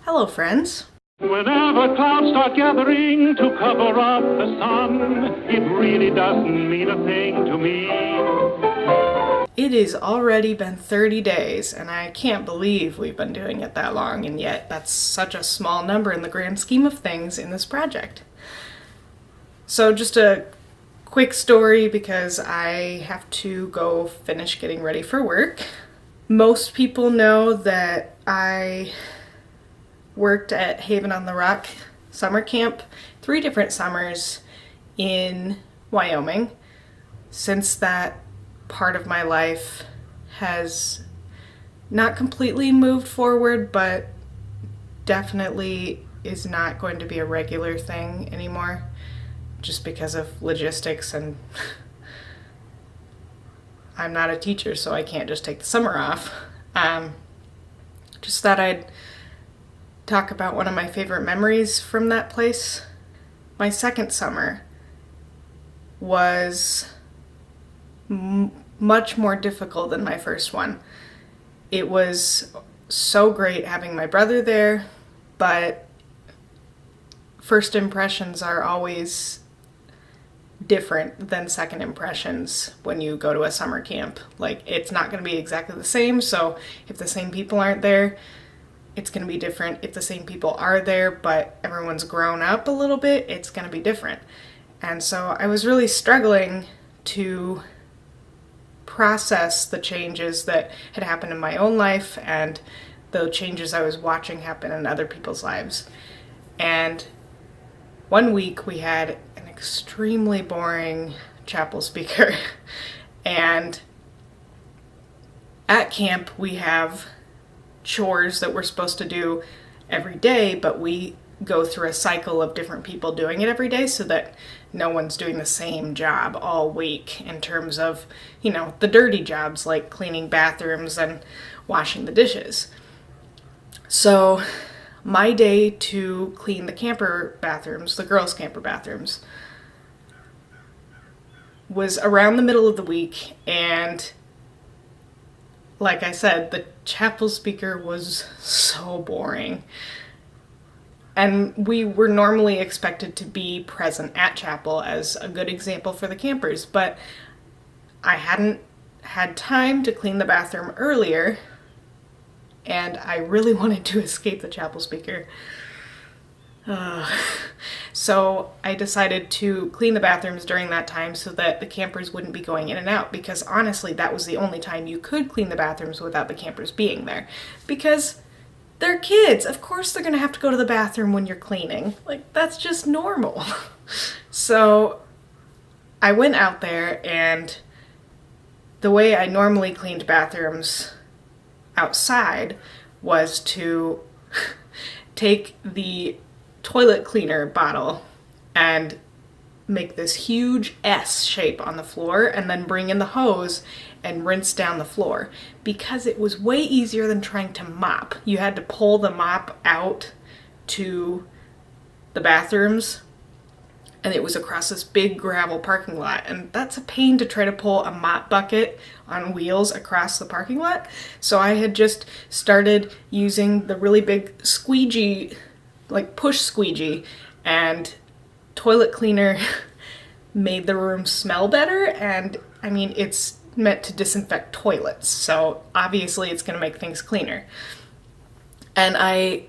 Hello, friends. Whenever clouds start gathering to cover up the sun, it really doesn't mean a thing to me. It has already been 30 days, and I can't believe we've been doing it that long, and yet that's such a small number in the grand scheme of things in this project. So just a quick story because I have to go finish getting ready for work. Most people know that I worked at Haven on the Rock summer camp 3 different summers in Wyoming. Since that part of my life has not completely moved forward, but definitely is not going to be a regular thing anymore just because of logistics, and I'm not a teacher, so I can't just take the summer off. Just thought I'd talk about one of my favorite memories from that place. My second summer was much more difficult than my first one. It was so great having my brother there, but first impressions are always different than second impressions when you go to a summer camp. Like, it's not going to be exactly the same, so if the same people aren't there, it's going to be different. If the same people are there, but everyone's grown up a little bit, it's going to be different. And so I was really struggling to process the changes that had happened in my own life and the changes I was watching happen in other people's lives. And one week we had an extremely boring chapel speaker. And at camp we have chores that we're supposed to do every day, but we go through a cycle of different people doing it every day so that no one's doing the same job all week in terms of, the dirty jobs like cleaning bathrooms and washing the dishes. So my day to clean the camper bathrooms, the girls' camper bathrooms, was around the middle of the week, and like I said, the chapel speaker was so boring. And we were normally expected to be present at chapel as a good example for the campers, but I hadn't had time to clean the bathroom earlier, and I really wanted to escape the chapel speaker. So I decided to clean the bathrooms during that time so that the campers wouldn't be going in and out, because honestly that was the only time you could clean the bathrooms without the campers being there, because they're kids. Of course they're gonna have to go to the bathroom when you're cleaning. Like, that's just normal. So I went out there, and the way I normally cleaned bathrooms outside was to take the toilet cleaner bottle and make this huge S shape on the floor and then bring in the hose and rinse down the floor, because it was way easier than trying to mop. You had to pull the mop out to the bathrooms, and it was across this big gravel parking lot, and that's a pain to try to pull a mop bucket on wheels across the parking lot. So I had just started using the really big squeegee, like push squeegee, and toilet cleaner made the room smell better, and I mean, it's meant to disinfect toilets, so obviously it's going to make things cleaner. And I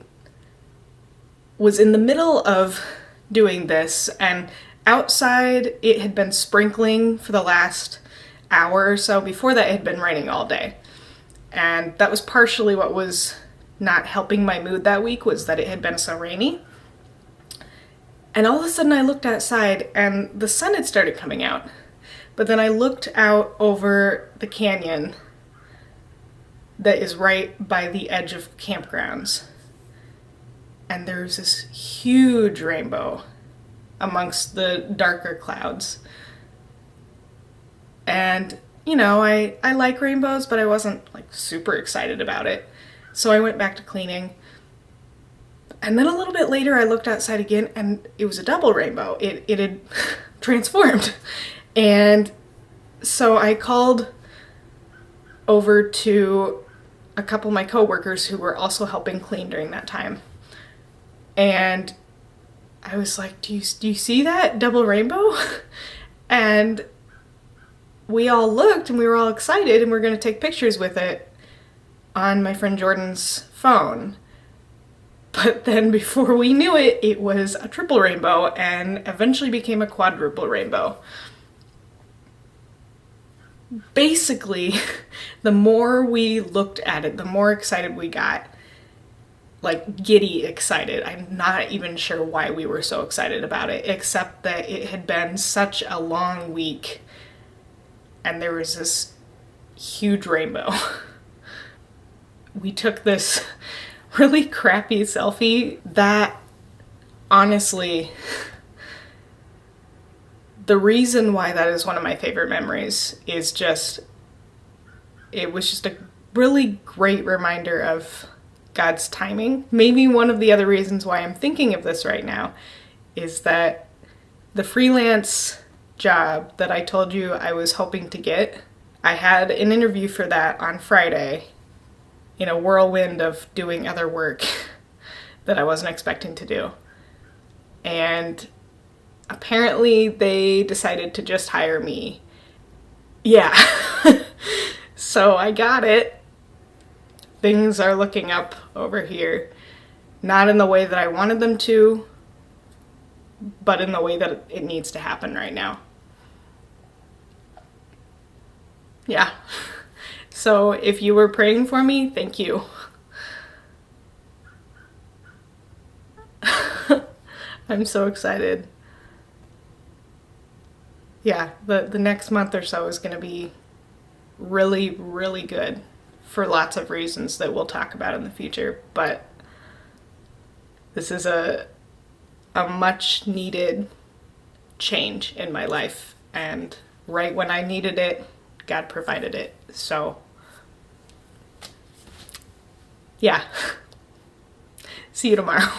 was in the middle of doing this, and outside it had been sprinkling for the last hour or so. Before that, it had been raining all day, and that was partially what was not helping my mood that week, was that it had been so rainy. And all of a sudden I looked outside and the sun had started coming out. But then I looked out over the canyon that is right by the edge of campgrounds, and there's this huge rainbow amongst the darker clouds. And, I like rainbows, but I wasn't like super excited about it. So I went back to cleaning. And then a little bit later I looked outside again, and it was a double rainbow. It had transformed. And so I called over to a couple of my coworkers who were also helping clean during that time. And I was like, do you see that double rainbow? And we all looked and we were all excited and we are going to take pictures with it on my friend Jordan's phone. But then before we knew it, it was a triple rainbow and eventually became a quadruple rainbow. Basically, the more we looked at it, the more excited we got. Like, giddy excited. I'm not even sure why we were so excited about it, except that it had been such a long week and there was this huge rainbow. We took this really crappy selfie that, honestly, the reason why that is one of my favorite memories is just, it was just a really great reminder of God's timing. Maybe one of the other reasons why I'm thinking of this right now is that the freelance job that I told you I was hoping to get, I had an interview for that on Friday in a whirlwind of doing other work that I wasn't expecting to do. And apparently they decided to just hire me. Yeah. So I got it. Things are looking up over here. Not in the way that I wanted them to, but in the way that it needs to happen right now. Yeah. So if you were praying for me, thank you. I'm so excited. Yeah, the next month or so is going to be really, really good for lots of reasons that we'll talk about in the future. But this is a much needed change in my life. And right when I needed it, God provided it. So, yeah. See you tomorrow.